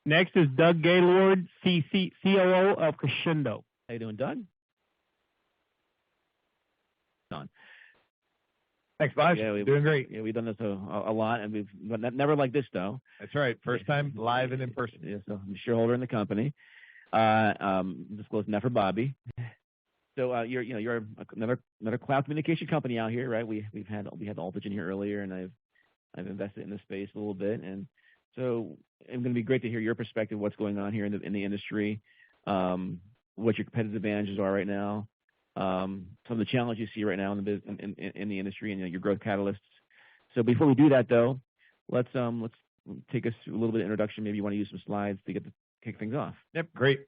Next is Doug Gaylord, COO of Crexendo. How you doing, Doug? Don. Thanks, Maj. Yeah, doing great. Yeah, we've done this a lot, and we've never like this though. That's right. First time live and in person. Yeah, so I'm a shareholder in the company. Disclosed not for Bobby. So you're another cloud communication company out here, right? We had Altigen here earlier, and I've invested in the space a little bit, and so it's going to be great to hear your perspective. What's going on here in the industry? What your competitive advantages are right now? Some of the challenges you see right now in the industry, and your growth catalysts. So before we do that, though, let's take us through a little bit of introduction. Maybe you want to use some slides to kick things off. Yep, great.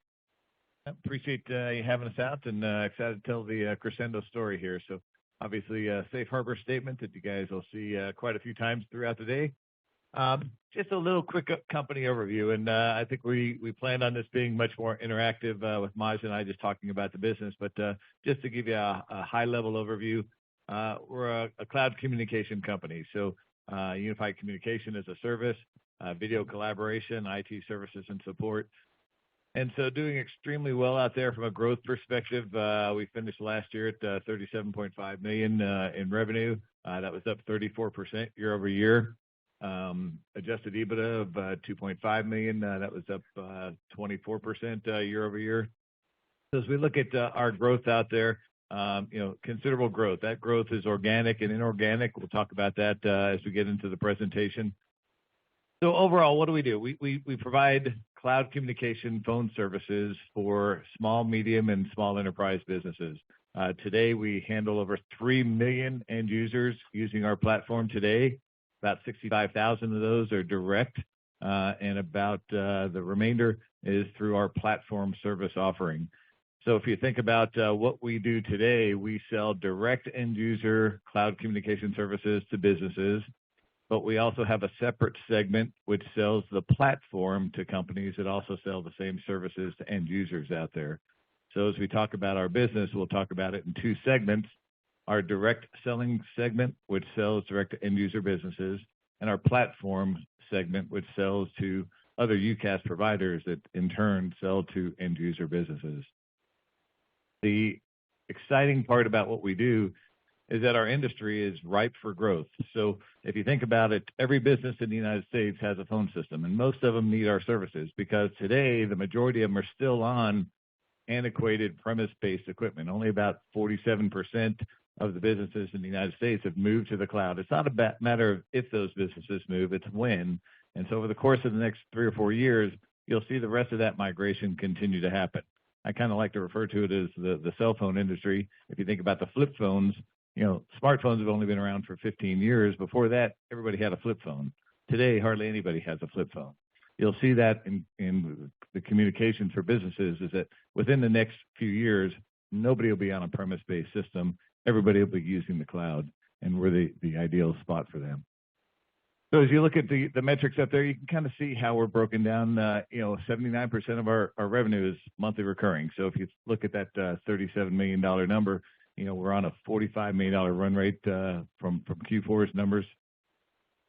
Appreciate you having us out, and excited to tell the Crexendo story here. So obviously a safe harbor statement that you guys will see quite a few times throughout the day. Just a little quick company overview, and I think we planned on this being much more interactive with Maj and I just talking about the business, but just to give you a high-level overview, we're a cloud communication company. So unified communication as a service, video collaboration, IT services and support. And so doing extremely well out there from a growth perspective. We finished last year at $37.5 million in revenue. That was up 34% year over year. Adjusted EBITDA of $2.5 million. That was up 24% year over year. So as we look at our growth out there, considerable growth. That growth is organic and inorganic. We'll talk about that as we get into the presentation. So overall, what do? We provide cloud communication phone services for small, medium, and small enterprise businesses. Today, we handle over 3 million end users using our platform today. About 65,000 of those are direct, and about the remainder is through our platform service offering. So if you think about what we do today, we sell direct end user cloud communication services to businesses, but we also have a separate segment which sells the platform to companies that also sell the same services to end users out there. So as we talk about our business, we'll talk about it in two segments: our direct selling segment, which sells direct to end user businesses, and our platform segment, which sells to other UCaaS providers that in turn sell to end user businesses. The exciting part about what we do is that our industry is ripe for growth. So if you think about it, every business in the United States has a phone system, and most of them need our services because today the majority of them are still on antiquated premise-based equipment. Only about 47% of the businesses in the United States have moved to the cloud. It's not a matter of if those businesses move, it's when. And so over the course of the next 3 or 4 years, you'll see the rest of that migration continue to happen. I kind of like to refer to it as the cell phone industry. If you think about the flip phones, smartphones have only been around for 15 years. Before that, everybody had a flip phone. Today, hardly anybody has a flip phone. You'll see that in the communications for businesses is that within the next few years, nobody will be on a premise-based system. Everybody will be using the cloud, and we're the ideal spot for them. So as you look at the metrics up there, you can kind of see how we're broken down. 79% of our revenue is monthly recurring. So if you look at that $37 million number, we're on a $45 million run rate from Q4's numbers.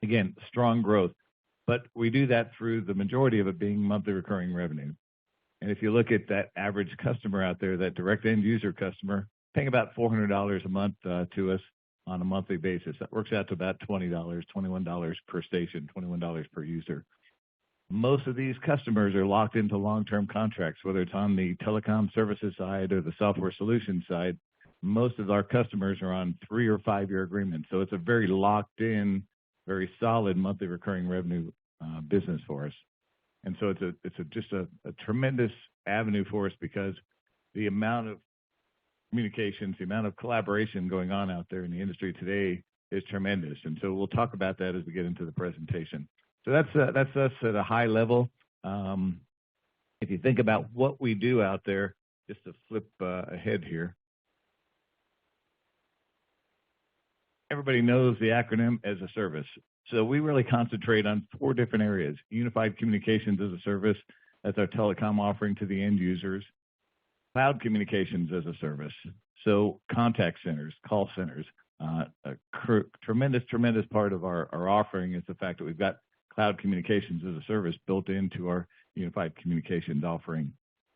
Again, strong growth, but we do that through the majority of it being monthly recurring revenue. And if you look at that average customer out there, that direct end user customer, paying about $400 a month to us on a monthly basis. That works out to about $20, $21 per station, $21 per user. Most of these customers are locked into long-term contracts, whether it's on the telecom services side or the software solutions side. Most of our customers are on 3 or 5 year agreements. So it's a very locked in, very solid monthly recurring revenue business for us. And so it's just a tremendous avenue for us because the amount of communications, the amount of collaboration going on out there in the industry today is tremendous. And so we'll talk about that as we get into the presentation. So that's us at a high level. If you think about what we do out there, just to flip ahead here. Everybody knows the acronym as a service. So we really concentrate on 4 different areas. Unified communications as a service, that's our telecom offering to the end users. Cloud communications as a service. So contact centers, call centers. A tremendous part of our offering is the fact that we've got cloud communications as a service built into our unified communications offering.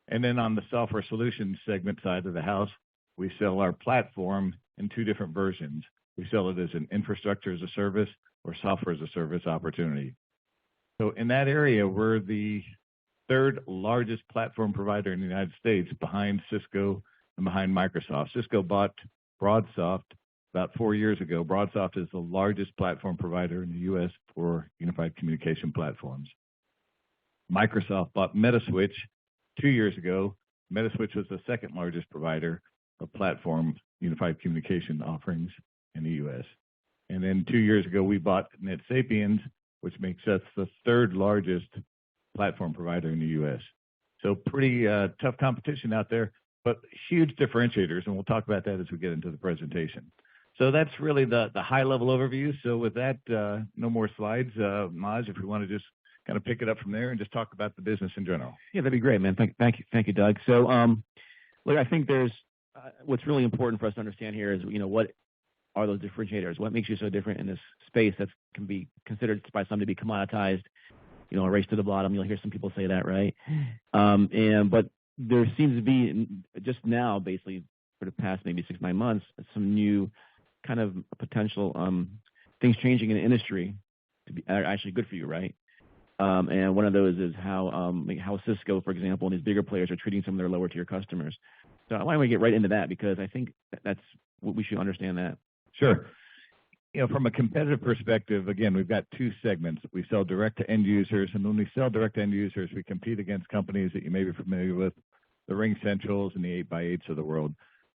And then on the software solutions segment side of the house, we sell our platform in two different versions. We sell it as an infrastructure as a service or software as a service opportunity. So in that area, we're the third largest platform provider in the United States behind Cisco and behind Microsoft. Cisco bought BroadSoft about 4 years ago. BroadSoft is the largest platform provider in the U.S. for unified communication platforms. Microsoft bought Metaswitch 2 years ago. Metaswitch was the second largest provider of platform unified communication offerings in the U.S. And then 2 years ago, we bought NetSapiens, which makes us the third largest platform provider in the U.S. So pretty tough competition out there, but huge differentiators, and we'll talk about that as we get into the presentation. So that's really the high-level overview. So with that, no more slides. Maj, if we want to just kind of pick it up from there and just talk about the business in general. Yeah, that'd be great, man. Thank you, Doug. So, look, I think there's what's really important for us to understand here is, what are those differentiators? What makes you so different in this space that can be considered by some to be commoditized, a race to the bottom? You'll hear some people say that, right? But there seems to be just now, basically, for the past maybe 6-9 months, some new kind of potential things changing in the industry to be actually good for you, right? And one of those is how Cisco, for example, and these bigger players are treating some of their lower tier customers. So why don't we get right into that, because I think that's what we should understand that. Sure. From a competitive perspective, again, we've got two segments. We sell direct to end users, and when we sell direct to end users, we compete against companies that you may be familiar with, the RingCentrals and the 8x8s of the world,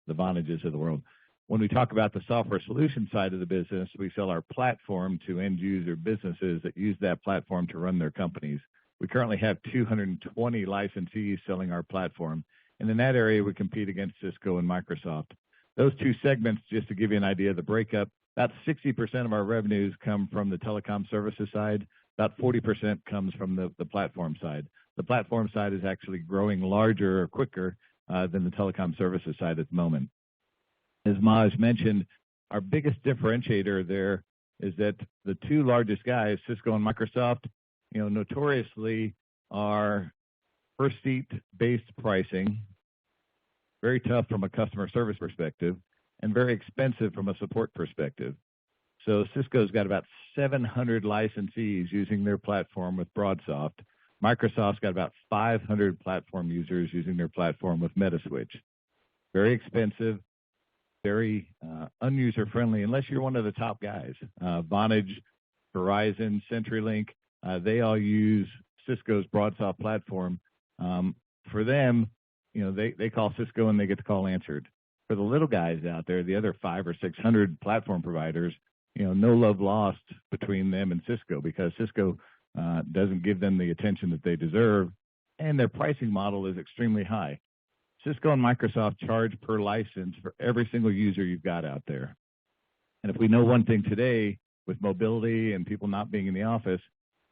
the Vonages of the world. When we talk about the software solution side of the business, we sell our platform to end user businesses that use that platform to run their companies. We currently have 220 licensees selling our platform, and in that area, we compete against Cisco and Microsoft. Those two segments, just to give you an idea of the breakup, about 60% of our revenues come from the telecom services side. About 40% comes from the platform side. The platform side is actually growing larger or quicker than the telecom services side at the moment. As Maj mentioned, our biggest differentiator there is that the two largest guys, Cisco and Microsoft, notoriously are per seat based pricing, very tough from a customer service perspective, and very expensive from a support perspective. So Cisco's got about 700 licensees using their platform with BroadSoft. Microsoft's got about 500 platform users using their platform with Metaswitch. Very expensive, very un-user friendly, unless you're one of the top guys. Vonage, Verizon, CenturyLink, they all use Cisco's BroadSoft platform. For them, they call Cisco and they get the call answered. For the little guys out there, the other 500 or 600 platform providers, no love lost between them and Cisco, because Cisco doesn't give them the attention that they deserve, and their pricing model is extremely high. Cisco and Microsoft charge per license for every single user you've got out there. And if we know one thing today, with mobility and people not being in the office,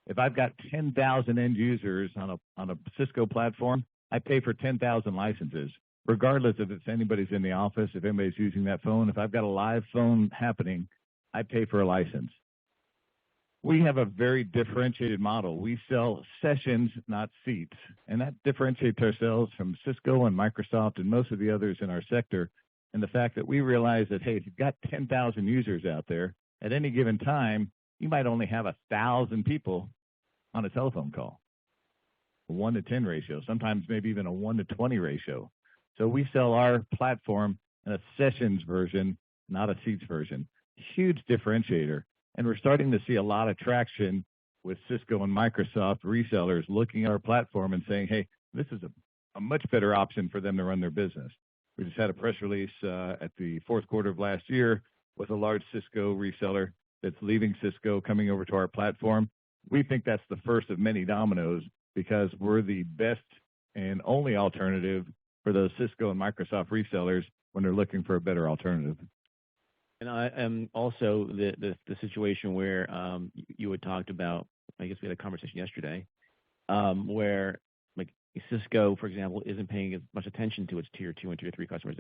if I've got 10,000 end users on a Cisco platform, I pay for 10,000 licenses, regardless if it's anybody's in the office, if anybody's using that phone. If I've got a live phone happening, I pay for a license. We have a very differentiated model. We sell sessions, not seats. And that differentiates ourselves from Cisco and Microsoft and most of the others in our sector. And the fact that we realize that, hey, if you've got 10,000 users out there, at any given time, you might only have 1,000 people on a telephone call. A 1-to-10 ratio, sometimes maybe even a 1-to-20 ratio. So we sell our platform in a sessions version, not a seats version. Huge differentiator. And we're starting to see a lot of traction with Cisco and Microsoft resellers looking at our platform and saying, hey, this is a much better option for them to run their business. We just had a press release at the fourth quarter of last year with a large Cisco reseller that's leaving Cisco, coming over to our platform. We think that's the first of many dominoes, because we're the best and only alternative for those Cisco and Microsoft resellers when they're looking for a better alternative. And I am also the situation where you had talked about, I guess we had a conversation yesterday, where like Cisco, for example, isn't paying as much attention to its tier 2 and tier 3 customers.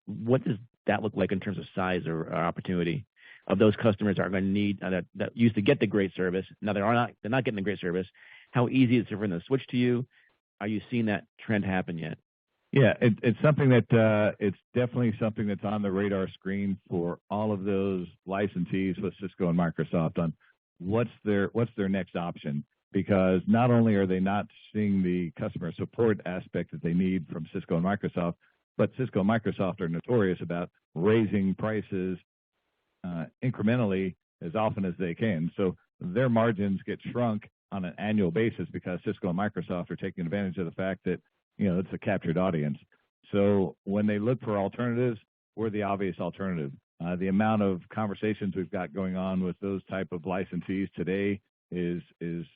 What does that look like in terms of size or opportunity of those customers are going to need that used to get the great service? Now they're not getting the great service. How easy is it for them to switch to you? Are you seeing that trend happen yet? Yeah, it's something that it's definitely something that's on the radar screen for all of those licensees with Cisco and Microsoft on what's their next option, because not only are they not seeing the customer support aspect that they need from Cisco and Microsoft, but Cisco and Microsoft are notorious about raising prices incrementally as often as they can. So their margins get shrunk on an annual basis because Cisco and Microsoft are taking advantage of the fact that, it's a captured audience. So when they look for alternatives, we're the obvious alternative. The amount of conversations we've got going on with those type of licensees today is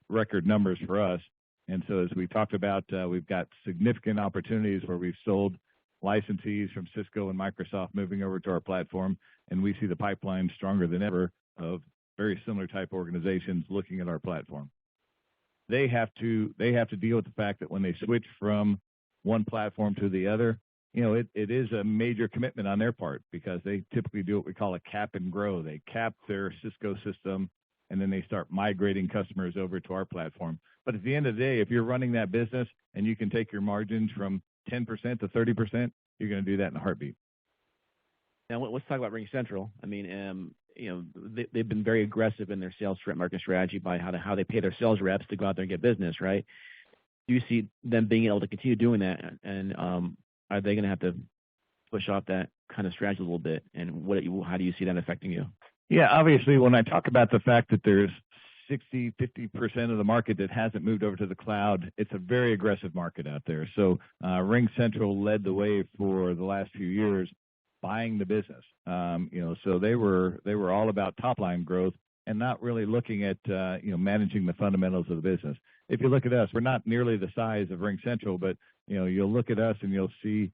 record numbers for us. And so as we talked about, we've got significant opportunities where we've sold licensees from Cisco and Microsoft moving over to our platform, and we see the pipeline stronger than ever of very similar type organizations looking at our platform. They have to deal with the fact that when they switch from one platform to the other, it is a major commitment on their part, because they typically do what we call a cap and grow. They cap their Cisco system, and then they start migrating customers over to our platform. But at the end of the day, if you're running that business and you can take your margins from 10% to 30%, you're going to do that in a heartbeat. Now, let's talk about RingCentral. I mean, they've been very aggressive in their sales rep market strategy by how they pay their sales reps to go out there and get business, right? Do you see them being able to continue doing that, and are they going to have to push off that kind of strategy a little bit? And how do you see that affecting you? Yeah, obviously, when I talk about the fact that there's 50% of the market that hasn't moved over to the cloud, it's a very aggressive market out there. So RingCentral led the way for the last few years, buying the business. So they were all about top line growth and not really looking at managing the fundamentals of the business. If you look at us, we're not nearly the size of RingCentral, but you'll look at us and you'll see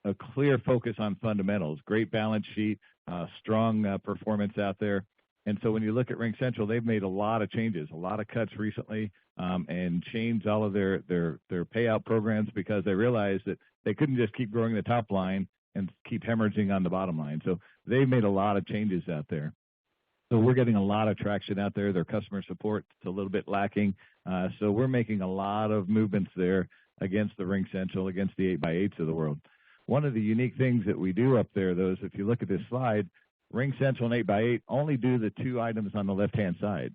a clear focus on fundamentals, great balance sheet, strong performance out there. And so when you look at RingCentral, they've made a lot of changes, a lot of cuts recently, and changed all of their payout programs, because they realized that they couldn't just keep growing the top line and keep hemorrhaging on the bottom line. So they've made a lot of changes out there. So we're getting a lot of traction out there. Their customer support is a little bit lacking. So we're making a lot of movements there against the RingCentral, against the 8x8s of the world. One of the unique things that we do up there, though, is if you look at this slide, RingCentral and 8x8 only do the two items on the left-hand side.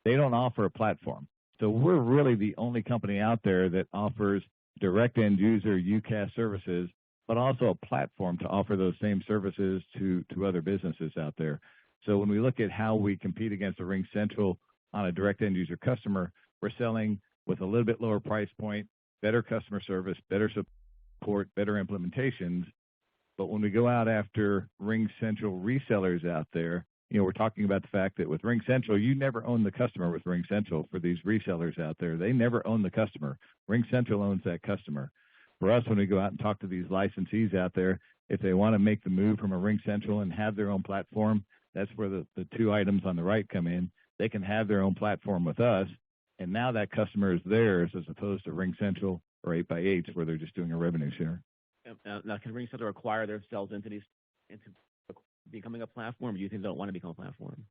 They don't offer a platform. So we're really the only company out there that offers direct end user UCaaS services, but also a platform to offer those same services to other businesses out there. So when we look at how we compete against the RingCentral on a direct end user customer, we're selling with a little bit lower price point, better customer service, better support, better implementations. But when we go out after RingCentral resellers out there, we're talking about the fact that with RingCentral, you never own the customer with RingCentral. For these resellers out there, they never own the customer. RingCentral owns that customer. For us, when we go out and talk to these licensees out there, if they want to make the move from a RingCentral and have their own platform, that's where the two items on the right come in. They can have their own platform with us, and now that customer is theirs, as opposed to RingCentral or 8x8s where they're just doing a revenue share. Now, can RingCentral acquire their sales entities into becoming a platform, or do you think they don't want to become a platform?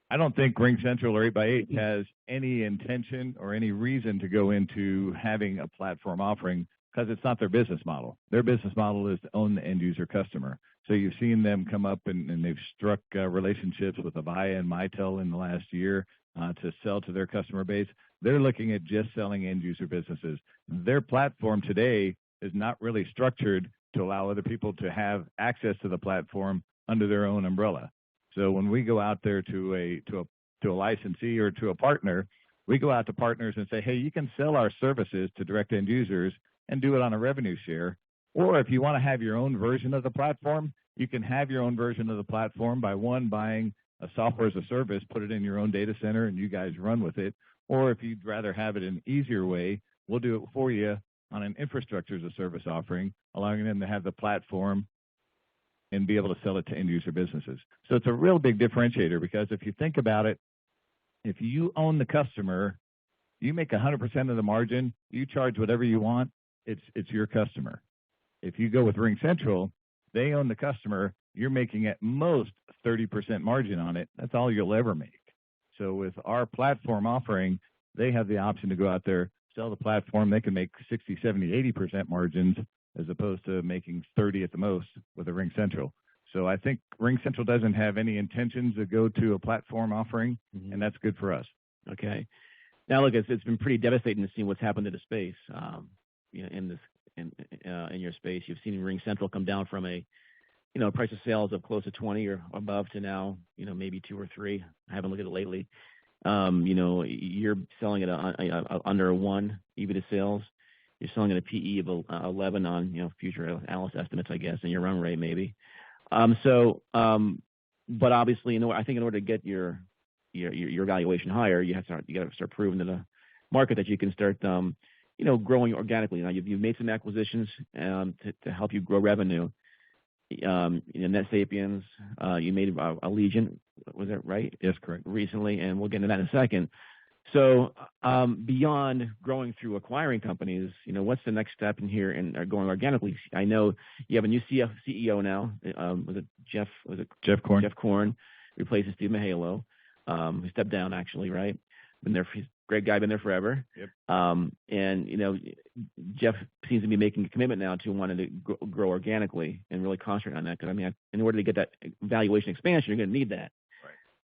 I don't think RingCentral or 8x8 has any intention or any reason to go into having a platform offering, because it's not their business model. Their business model is to own the end user customer. So you've seen them come up and they've struck relationships with Avaya and Mitel in the last year to sell to their customer base. They're looking at just selling end user businesses. Their platform today is not really structured to allow other people to have access to the platform under their own umbrella. So when we go out there to a licensee or to a partner, we go out to partners and say, hey, you can sell our services to direct end users and do it on a revenue share. Or if you want to have your own version of the platform, you can have your own version of the platform by buying a software as a service, put it in your own data center, and you guys run with it. Or if you'd rather have it an easier way, we'll do it for you on an infrastructure as a service offering, allowing them to have the platform and be able to sell it to end user businesses. So it's a real big differentiator, because if you think about it, if you own the customer, you make 100% of the margin, you charge whatever you want, it's your customer. If you go with RingCentral, they own the customer, you're making at most 30% margin on it. That's all you'll ever make. So with our platform offering, they have the option to go out there, sell the platform. They can make 60, 70, 80% margins as opposed to making 30 at the most with a RingCentral. So I think RingCentral doesn't have any intentions to go to a platform offering, and that's good for us. Okay. Now, look, it's been pretty devastating to see what's happened to the space. In your space, you've seen RingCentral come down from a price of sales of close to 20 or above to now, maybe 2 or 3. I haven't looked at it lately. You're selling it under 1 EBITDA sales. You're selling at a PE of 11 on future analyst estimates, I guess, and your run rate maybe. But obviously, I think in order to get your valuation higher, you got to start proving to the market that you can start growing organically. Now you've made some acquisitions to help you grow revenue. NetSapiens, you made Allegiant, was that right? Yes, correct. Recently, and we'll get into that in a second. So beyond growing through acquiring companies, what's the next step in here and going organically? I know you have a new CEO now. Was it Jeff? Jeff Korn? Jeff Korn replaces Steve Mahalo, who stepped down actually, right? Been there, he's a great guy, been there forever. Yep. And Jeff seems to be making a commitment now to wanting to grow organically and really concentrate on that. Because in order to get that valuation expansion, you're going to need that.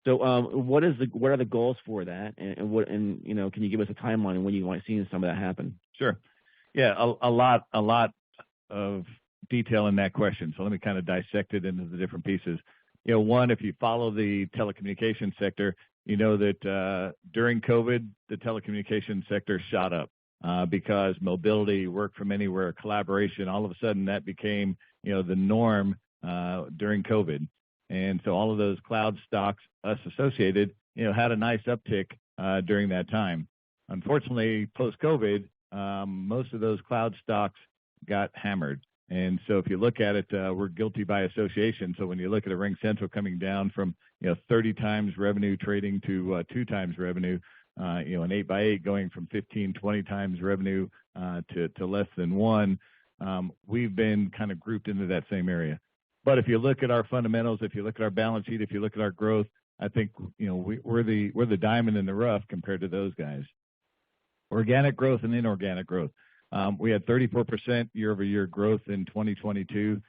So, what are the goals for that, and can you give us a timeline on when you want to see some of that happen? Sure. Yeah, a lot of detail in that question. So let me kind of dissect it into the different pieces. One, if you follow the telecommunications sector, that during COVID, the telecommunications sector shot up because mobility, work from anywhere, collaboration, all of a sudden that became the norm during COVID. And so all of those cloud stocks, us associated, had a nice uptick during that time. Unfortunately, post-COVID, most of those cloud stocks got hammered. And so if you look at it, we're guilty by association. So when you look at a RingCentral coming down from 30 times revenue trading to 2 times revenue, an 8x8 going from 15, 20 times revenue to less than 1, we've been kind of grouped into that same area. But if you look at our fundamentals, if you look at our balance sheet, if you look at our growth, I think we're the diamond in the rough compared to those guys. Organic growth and inorganic growth. We had 34% year-over-year growth in 2022.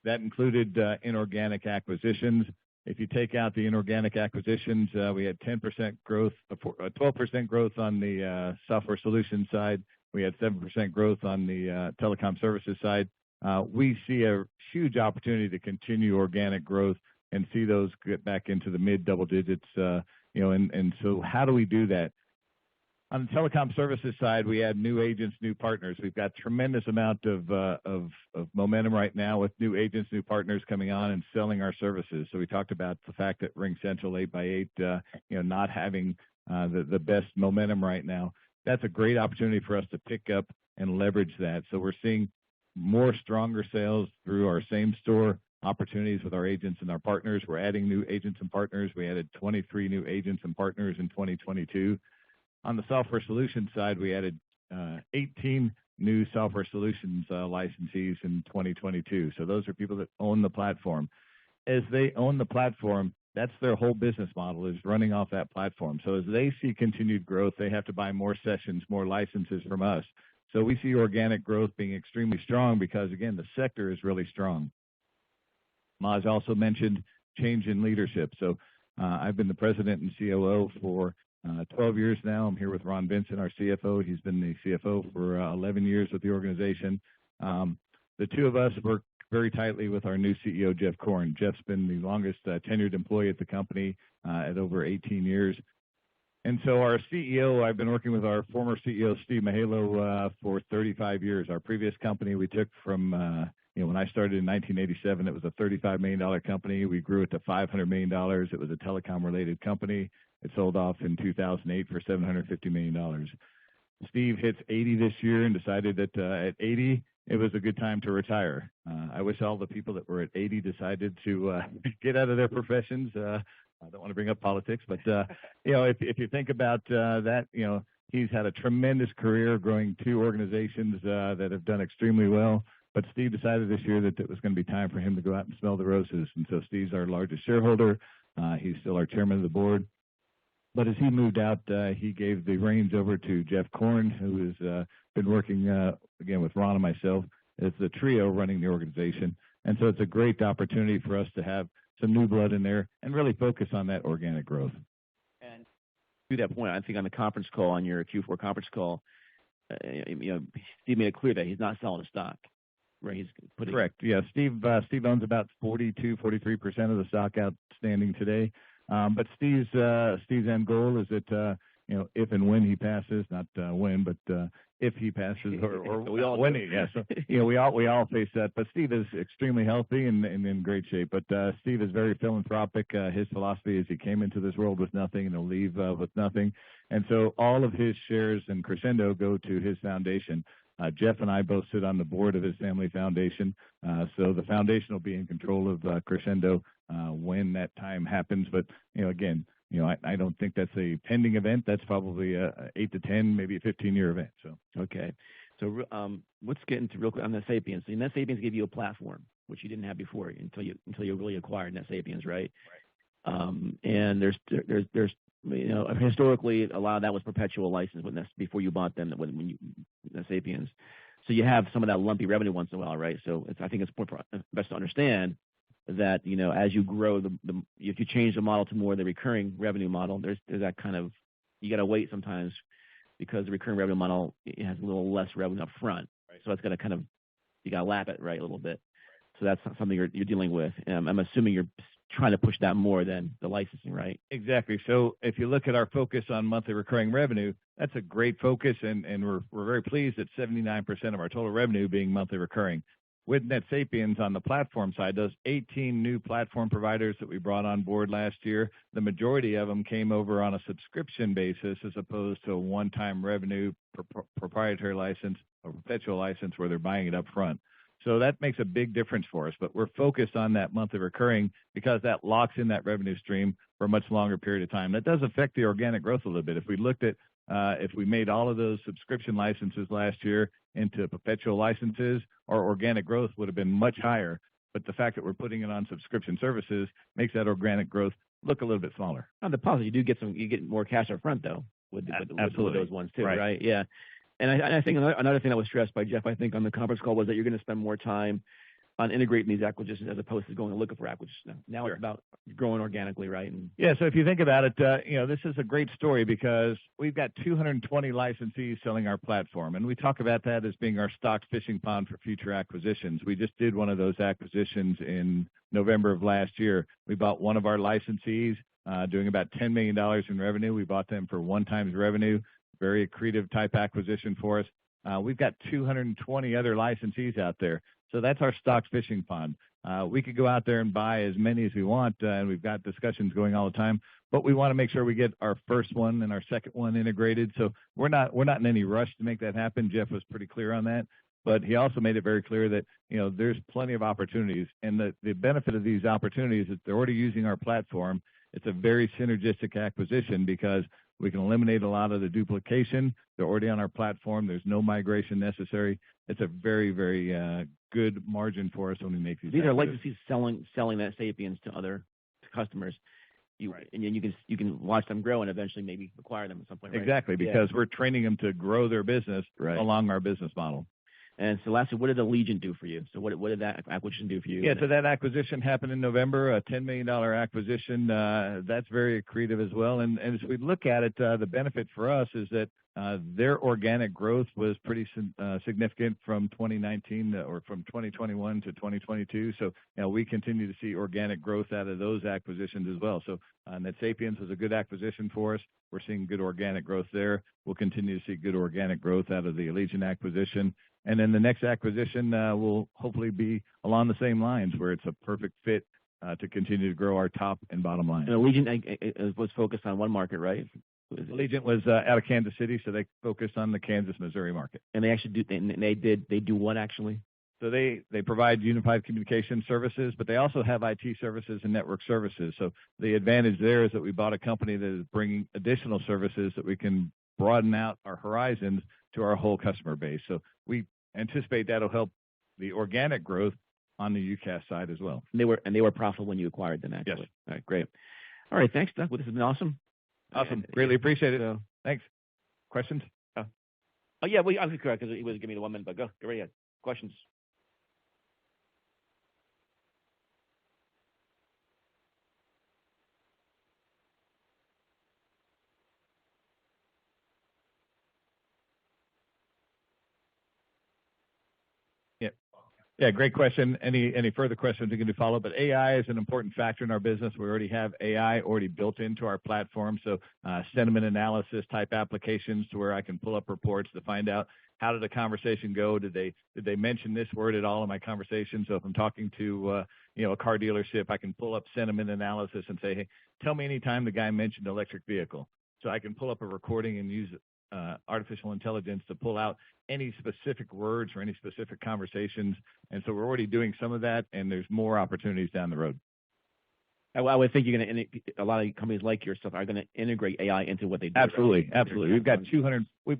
That included inorganic acquisitions. If you take out the inorganic acquisitions, we had 10% growth, 12% growth on the software solutions side. We had 7% growth on the telecom services side. We see a huge opportunity to continue organic growth and see those get back into the mid double digits. And so how do we do that? On the telecom services side, we add new agents, new partners. We've got tremendous amount of momentum right now with new agents, new partners coming on and selling our services. So we talked about the fact that RingCentral 8x8, not having the best momentum right now. That's a great opportunity for us to pick up and leverage that. So we're seeing more stronger sales through our same store opportunities with our agents and our partners. We're adding new agents and partners. We added 23 new agents and partners in 2022. On the software solutions side, we added 18 new software solutions licensees in 2022. So those are people that own the platform. As they own the platform, that's their whole business model, is running off that platform. So as they see continued growth, they have to buy more sessions, more licenses from us. So we see organic growth being extremely strong because, again, the sector is really strong. Maj also mentioned change in leadership. So I've been the president and COO for 12 years now. I'm here with Ron Vincent, our CFO. He's been the CFO for 11 years with the organization. The two of us work very tightly with our new CEO, Jeff Korn. Jeff's been the longest tenured employee at the company at over 18 years. And so our CEO, I've been working with our former CEO, Steve Mahalo, for 35 years. Our previous company we took from, when I started in 1987, it was a $35 million company. We grew it to $500 million. It was a telecom-related company. It sold off in 2008 for $750 million. Steve hits 80 this year and decided that at 80, it was a good time to retire. I wish all the people that were at 80 decided to get out of their professions. I don't want to bring up politics, but if you think about that, he's had a tremendous career growing 2 organizations that have done extremely well. But Steve decided this year that it was going to be time for him to go out and smell the roses. And so Steve's our largest shareholder. He's still our chairman of the board. But as he moved out, he gave the reins over to Jeff Korn, who has been working, again, with Ron and myself. It's the trio running the organization. And so it's a great opportunity for us to have some new blood in there and really focus on that organic growth. And to that point, I think on the conference call, on your Q4 conference call, Steve made it clear that he's not selling the stock, right? He's putting correct. Yeah, Steve owns about 43% of the stock outstanding today. But Steve's end goal is that if and when he passes, not when, but if he passes or we all when he, yeah. So we all face that. But Steve is extremely healthy and in great shape. But Steve is very philanthropic. His philosophy is he came into this world with nothing and he'll leave with nothing. And so all of his shares in Crexendo go to his foundation. Jeff and I both sit on the board of his family foundation. So the foundation will be in control of Crexendo when that time happens. But, again, I don't think that's a pending event. That's probably a 8 to 10, maybe a 15-year event. So okay. So let's get into real quick on NetSapiens. So NetSapiens gave you a platform, which you didn't have before until you really acquired NetSapiens, right? And there's historically a lot of that was perpetual license before you bought them when you NetSapiens. So you have some of that lumpy revenue once in a while, right? So I think it's best to understand that as you grow if you change the model to more of the recurring revenue model, there's that kind of, you got to wait sometimes because the recurring revenue model has a little less revenue up front, right? So it's got to kind of, you got to lap it right a little bit. So that's something you're dealing with. I'm assuming you're trying to push that more than the licensing, right? Exactly. So if you look at our focus on monthly recurring revenue, that's a great focus, and we're very pleased at 79% of our total revenue being monthly recurring. With NetSapiens on the platform side, those 18 new platform providers that we brought on board last year, the majority of them came over on a subscription basis as opposed to a one-time revenue proprietary license or perpetual license where they're buying it up front. So that makes a big difference for us, but we're focused on that monthly recurring because that locks in that revenue stream for a much longer period of time. That does affect the organic growth a little bit. If we looked at if we made all of those subscription licenses last year into perpetual licenses, our organic growth would have been much higher. But the fact that we're putting it on subscription services makes that organic growth look a little bit smaller. On the positive, you get more cash up front though with those ones too, right? Yeah. And I think another thing that was stressed by Jeff, I think, on the conference call was that you're going to spend more time on integrating these acquisitions as opposed to going and looking for acquisitions. Now It's about growing organically, right? Yeah, so if you think about it, this is a great story because we've got 220 licensees selling our platform, and we talk about that as being our stocked fishing pond for future acquisitions. We just did one of those acquisitions in November of last year. We bought one of our licensees doing about $10 million in revenue. We bought them for 1 times revenue. Very accretive type acquisition for us. We've got 220 other licensees out there. So that's our stock fishing pond. We could go out there and buy as many as we want, and we've got discussions going all the time, but we want to make sure we get our first one and our second one integrated. So we're not in any rush to make that happen. Jeff was pretty clear on that, but he also made it very clear that, there's plenty of opportunities, and the benefit of these opportunities is they're already using our platform. It's a very synergistic acquisition because we can eliminate a lot of the duplication. They're already on our platform. There's no migration necessary. It's a very, very good margin for us when we make these. These are licensees selling NetSapiens to other customers. And then you can watch them grow and eventually maybe acquire them at some point. Right? Exactly, because we're training them to grow their business along our business model. And so lastly, what did Allegiant do for you? So what did that acquisition do for you? Yeah, so that acquisition happened in November, a $10 million acquisition. That's very accretive as well. And as we look at it, the benefit for us is that their organic growth was pretty significant from 2019 or from 2021 to 2022. So we continue to see organic growth out of those acquisitions as well. So NetSapiens was a good acquisition for us. We're seeing good organic growth there. We'll continue to see good organic growth out of the Allegiant acquisition. And then the next acquisition will hopefully be along the same lines where it's a perfect fit to continue to grow our top and bottom line. And Allegiant was focused on one market, right? Allegiant was out of Kansas City, so they focused on the Kansas, Missouri market. And they actually they do what actually? So they provide unified communication services, but they also have IT services and network services. So the advantage there is that we bought a company that is bringing additional services that we can broaden out our horizons to our whole customer base. So we anticipate that'll help the organic growth on the UCaaS side as well. And they were profitable when you acquired them, actually. Yes. All right, great. All right, thanks, Doug. Well, this has been awesome. Awesome. Greatly appreciate it. So, Thanks. Questions? oh yeah, well, I was correct because he was giving me the 1 minute, but go right ahead. Questions? Yeah, great question. Any further questions, we can do follow up. But AI is an important factor in our business. We already have AI already built into our platform. So sentiment analysis type applications to where I can pull up reports to find out how did the conversation go? Did they mention this word at all in my conversation? So if I'm talking to a car dealership, I can pull up sentiment analysis and say, hey, tell me any time the guy mentioned electric vehicle. So I can pull up a recording and use artificial intelligence to pull out any specific words or any specific conversations. And so we're already doing some of that, and there's more opportunities down the road. I would think a lot of companies like your stuff are going to integrate AI into what they do. Absolutely, absolutely. We've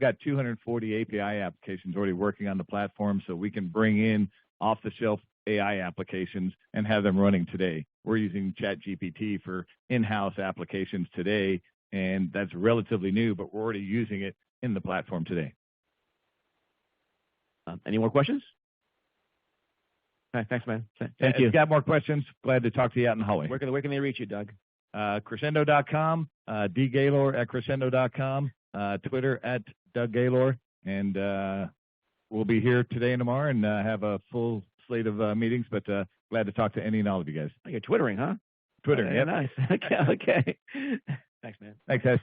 got 240 API applications already working on the platform, so we can bring in off-the-shelf AI applications and have them running today. We're using ChatGPT for in-house applications today, and that's relatively new, but we're already using it in the platform today. Any more questions? All right, thanks, man. Thank you. If you got more questions, glad to talk to you out in the hallway. Where can they reach you, Doug? Crexendo.com, dgaylor at Crexendo.com, Twitter at Doug Gaylor, and we'll be here today and tomorrow and have a full slate of meetings, but glad to talk to any and all of you guys. Oh, you're twittering, huh? Twittering, yeah. Nice. Okay. Thanks, man. Thanks, guys.